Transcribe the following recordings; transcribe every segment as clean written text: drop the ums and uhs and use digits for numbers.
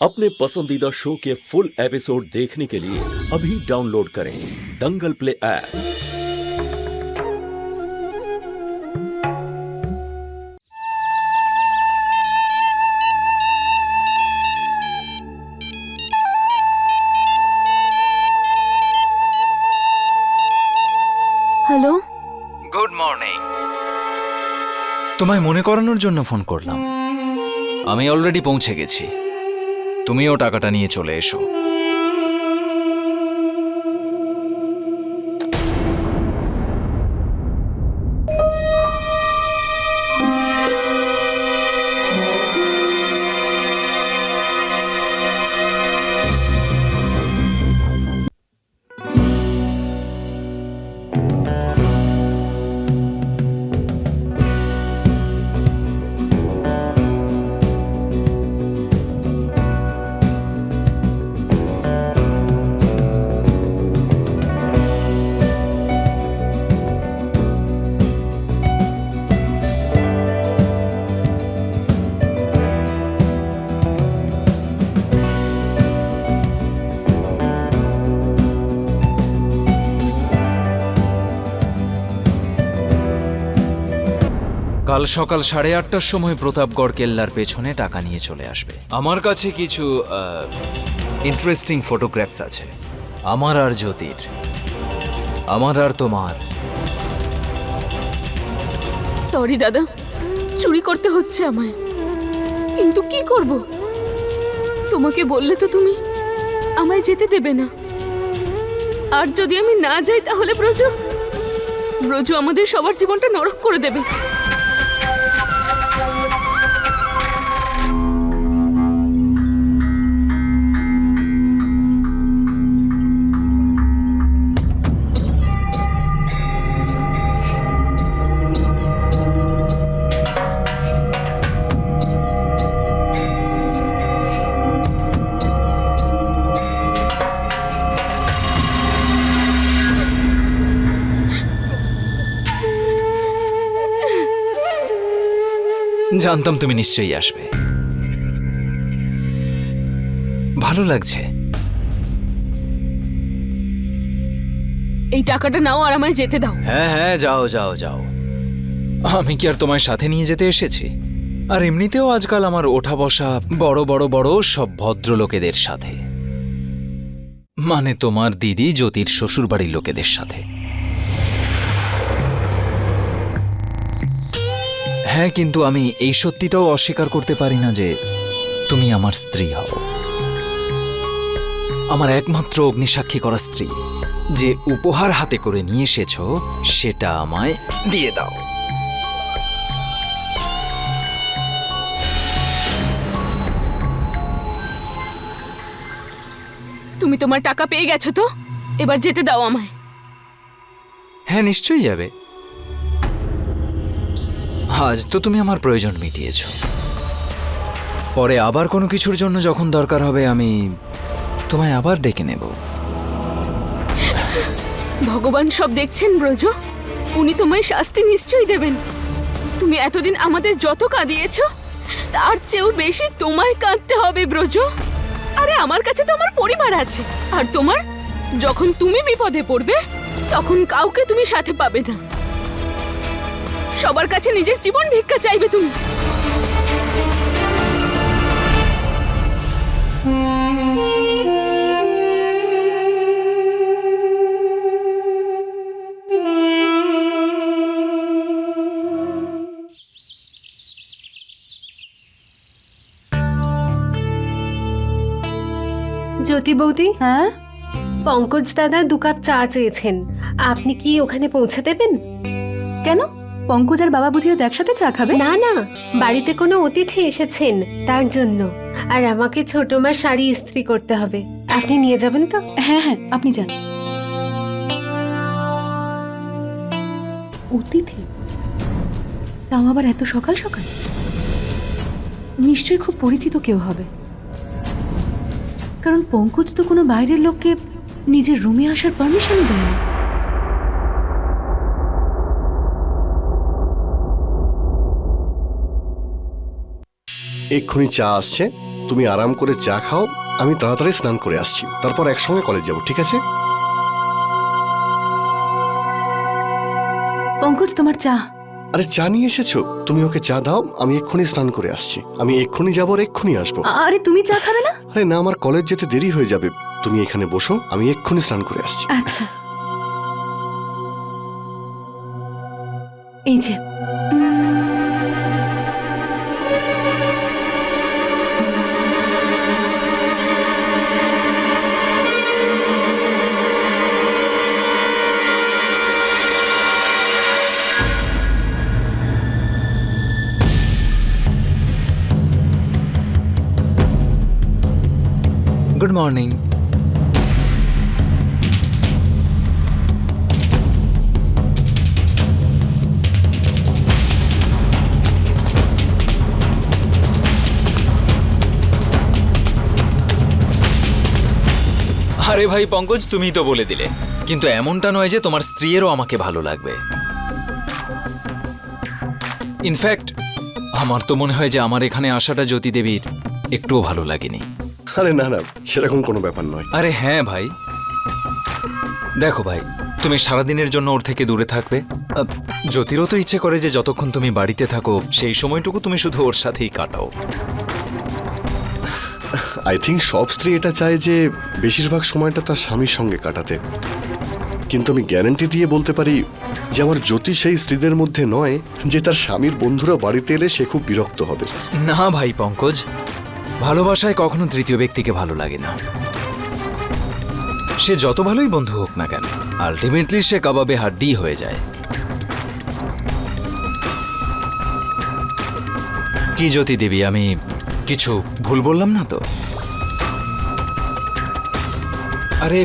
अपने पसंदीदा शो के फुल एपिसोड देखने के लिए अभी डाउनलोड करें Dangal play app. Hello, good morning. তোমায় মনে করানোর জন্য ফোন করলাম। আমি অলরেডি পৌঁছে গেছি, তুমিও টাকাটা নিয়ে চলে এসো। কাল সকাল 8:30টার সময় প্রতাপগড় কেল্লার পেছনে টাকা নিয়ে চলে আসবে। আমার কাছে কিছু ইন্টারেস্টিং ফটোগ্রাফস আছে, আমার আর জ্যোতির, আমার আর তোমার। সরি দাদা, চুরি করতে হচ্ছে আমায়, কিন্তু কি করব? তোমাকে বললে তো তুমি আমায় যেতে দেবে না, আর যদি আমি না যাই তাহলে ব্রজ আমাদের সবার জীবনটা নরক করে দেবে। জানতাম তুমি নিশ্চয়ই আসবে, ভালো লাগছে। এই টাকাটা নাও আর আমায় যেতে দাও। হ্যাঁ হ্যাঁ, যাও যাও যাও। আমি কি আর তোমায় সাথে নিয়ে যেতে এসেছি? আর এমনিতেও আজকাল আমার ওঠা বসা বড় বড় বড় সব ভদ্রলোকেদের সাথে, মানে তোমার দিদি জ্যোতির শ্বশুরবাড়ির লোকেদের সাথে। হ্যাঁ, কিন্তু আমি এই সত্যিটাও অস্বীকার করতে পারি না যে তুমি আমার স্ত্রী হও, আমার একমাত্র অগ্নিসাক্ষী করা স্ত্রী। যে উপহার হাতে করে নিয়ে এসেছো সেটা আমায় দিয়ে দাও। তুমি তোমার টাকা পেয়ে গেছো তো, এবার যেতে দাও আমায়। হ্যাঁ, নিশ্চয়ই যাবে। আজ তো তুমি আমার প্রয়োজন মিটিয়েছো, পরে আবার কোনো কিছুর জন্য যখন দরকার হবে আমি তোমায় আবার ডেকে নেব। ভগবান সব দেখছেন ব্রজ, উনি তোমায় শাস্তি নিশ্চয়ই দেবেন। তুমি এতদিন আমাদের যত কাঁদিয়েছো তার চেয়েও বেশি তোমায় কাঁদতে হবে ব্রজ। আরে আমার কাছে তো আমার পরিবার আছে, আর তোমার যখন তুমি বিপদে পড়বে তখন কাউকে তুমি সাথে পাবে না, সবার কাছে নিজের জীবন ভিক্ষা চাইবে তুমি। জ্যোতি বৌদি, হ্যাঁ, পঙ্কজ দাদা 2 কাপ চা চেয়েছেন, আপনি কি ওখানে পৌঁছে দেবেন? কেন? পঙ্কজ আর বাবা বুঝি আজ একসাথে চা খাবে? না না, বাড়িতে কোনো অতিথি এসেছেন তার জন্য, আর আমাকে ছোট মার শাড়ি ইস্ত্রি করতে হবে। আপনি নিয়ে যাবেন তো? হ্যাঁ হ্যাঁ, আপনি যান। অতিথি? তাও আবার এত সকাল সকাল? নিশ্চয়ই খুব পরিচিত কেউ হবে, কারণ পঙ্কজ তো কোনো বাইরের লোককে নিজের রুমে আসার পারমিশন দেয়। এক্ষুনি চা আসছে, তুমি আরাম করে চা খাও, আমি তাড়াতাড়ি স্নান করে আসছি, তারপর একসঙ্গে কলেজ যাব, ঠিক আছে? পঙ্কজ, তোমার চা। আরে চা নিয়ে এসেছো, তুমি ওকে চা দাও, আমি এক্ষুনি স্নান করে আসছি। আমি এক্ষুনি যাবো আর এক্ষুনি আসবো। আরে তুমি চা খাবে না? আরে না, আমার কলেজ যেতে দেরি হয়ে যাবে, তুমি এখানে বসো, আমি এক্ষুনি স্নান করে আসছি। আচ্ছা, এই যে। Good morning. আরে ভাই পঙ্কজ, তুমিই তো বলে দিলে, কিন্তু এমনটা নয় যে তোমার স্ত্রীরও আমাকে ভালো লাগবে। ইনফ্যাক্ট আমার তো মনে হয় যে আমার এখানে আসাটা জ্যোতি দেবীর একটুও ভালো লাগেনি। আরে না না, সেরকম কোনো ব্যাপার নয়। আরে হ্যাঁ ভাই, দেখো ভাই, তুমি সারাদিনের জন্য ওর থেকে দূরে থাকবে। জ্যোতিরও তো ইচ্ছে করে যে যতক্ষণ তুমি বাড়িতে থাকো সেই সময়টুকু তুমি শুধু ওর সাথেই কাটাও। আই থিঙ্ক সব স্ত্রী এটা চায় যে বেশিরভাগ সময়টা তার স্বামীর সঙ্গে কাটাতে, কিন্তু আমি গ্যারান্টি দিয়ে বলতে পারি যে আমার জ্যোতি সেই স্ত্রীদের মধ্যে নয় যে তার স্বামীর বন্ধুরা বাড়িতে এলে সে খুব বিরক্ত হবে। না ভাই পঙ্কজ, ভালোবাসায় কখনো তৃতীয় ব্যক্তিকে ভালো লাগে না। সে যত ভালোই বন্ধু হোক না কেন, আলটিমেটলি সে কাবাবে হাড্ডি হয়ে যায়। কি জ্যোতি দেবী, আমি কিছু ভুল বললাম না তো? আরে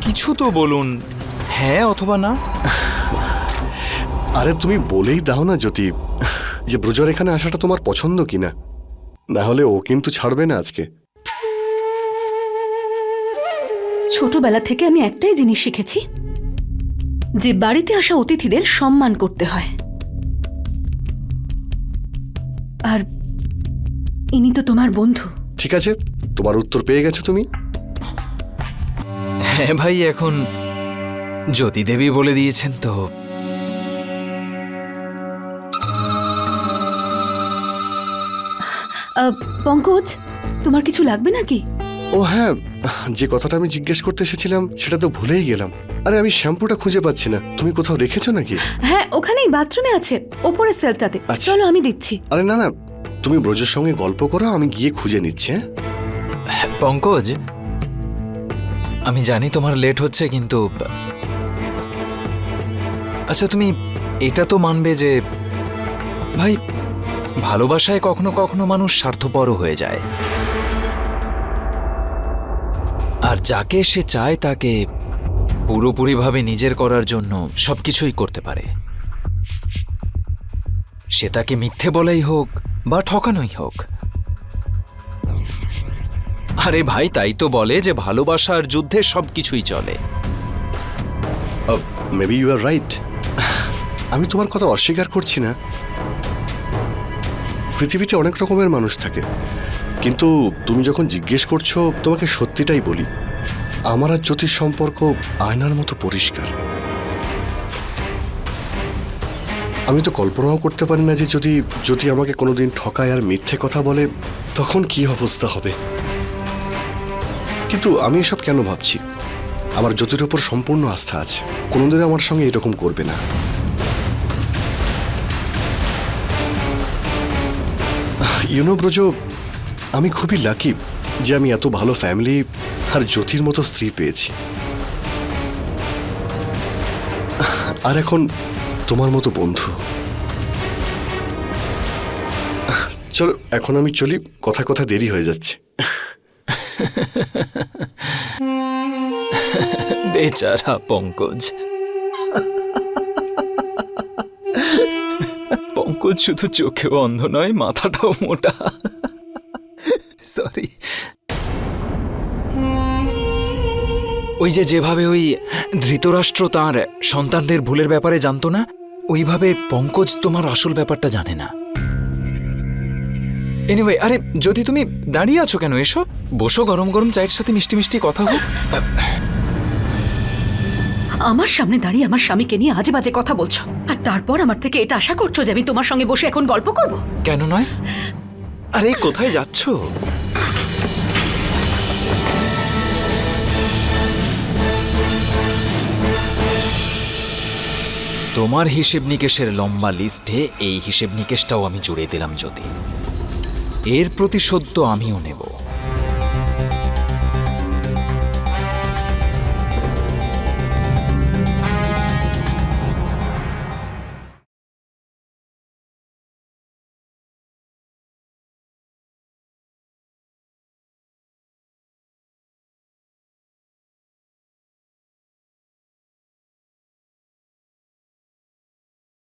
কিছু তো বলুন, হ্যাঁ অথবা না। আরে তুমি বলেই দাও না জ্যোতি যে ব্রুজর এখানে আসাটা তোমার পছন্দ কিনা, না হলে ও কিন্তু ছাড়বে না আজকে। ছোটবেলা থেকে আমি একটাই জিনিস শিখেছি, যে বাড়িতে আসা অতিথিদের সম্মান করতে হয়। আর ইনি তো তোমার বন্ধু। ঠিক আছে, তোমার উত্তর পেয়ে গেছো তুমি। হ্যাঁ ভাই, এখন জ্যোতি দেবী বলে দিয়েছেন তো। পঙ্কজ, তোমার কিছু লাগবে নাকি? ও হ্যাঁ, যে কথাটা আমি জিজ্ঞেস করতে এসেছিলাম সেটা তো ভুলেই গেলাম। আরে আমি শ্যাম্পুটা খুঁজে পাচ্ছি না, তুমি কোথাও রেখেছো নাকি? হ্যাঁ, ওখানেই বাথরুমে আছে, ওপরের সেলটাতে। আচ্ছা। চলো আমি দিচ্ছি। আরে না না, তুমি ব্রজের সঙ্গে গল্প করো, আমি গিয়ে খুঁজে নিচ্ছি। হ্যাঁ, পঙ্কজ, আমি জানি তোমার লেট হচ্ছে, কিন্তু আচ্ছা তুমি এটা তো মানবে যে ভাই, ভালোবাসায় কখনো কখনো মানুষ স্বার্থপরও হয়ে যায়, আর যাকে সে চায় তাকে পুরোপুরিভাবে নিজের করার জন্য সবকিছুই করতে পারে। সে তাকে মিথ্যে বলাই হোক বা ঠকানোই হোক। আরে ভাই, তাই তো বলে যে ভালোবাসার যুদ্ধে সবকিছুই চলে। মেবি ইউ আর রাইট, আমি তোমার কথা অস্বীকার করছি না। পৃথিবীতে অনেক রকমের মানুষ থাকে, কিন্তু তুমি যখন জিজ্ঞেস করছো তোমাকে সত্যিটাই বলি, আমার আর জ্যোতির সম্পর্ক আয়নার মতো পরিষ্কার। আমি তো কল্পনাও করতে পারি না যে যদি আমাকে কোনোদিন ঠকায় আর মিথ্যে কথা বলে তখন কি অবস্থা হবে। কিন্তু আমি এসব কেন ভাবছি? আমার জ্যোতির ওপর সম্পূর্ণ আস্থা আছে, কোনোদিন আমার সঙ্গে এরকম করবে না। ইউনো ব্রজ, আমি খুবই লাকি যে আমি এত ভালো ফ্যামিলি আর জ্যোতির মতো স্ত্রী পেয়েছি, আর এখন তোমার মতো বন্ধু। চলো এখন আমি চলি, কথা কথা দেরি হয়ে যাচ্ছে। বেচারা পঙ্কজ। পঙ্কজ শুধু চোখেও অন্ধ নয়, মাথাটাও মোটা। সরি। ওই যেভাবে ওই ধৃতরাষ্ট্র তাঁর সন্তানদের ভুলের ব্যাপারে জানতো না, ওইভাবে পঙ্কজ তোমার আসল ব্যাপারটা জানে না। এনিওয়ে, আরে যদি তুমি দাঁড়িয়ে আছো কেন, এসো বসো, গরম গরম চায়ের সাথে মিষ্টি মিষ্টি কথা হোক। আমার সামনে দাঁড়িয়ে আমার স্বামীকে নিয়ে আজে বাজে কথা বলছো, আর তারপর আমার থেকে এটা আশা করছো যে আমি তোমার সঙ্গে বসে এখন গল্প করব? কেন নয়? আরে কোথায় যাচ্ছ? তোমার হিসেব নিকেশের লম্বা লিস্টে এই হিসেব নিকেশটাও আমি জুড়ে দিলাম জ্যোতি। এর প্রতিশোধ তো আমিও নেব।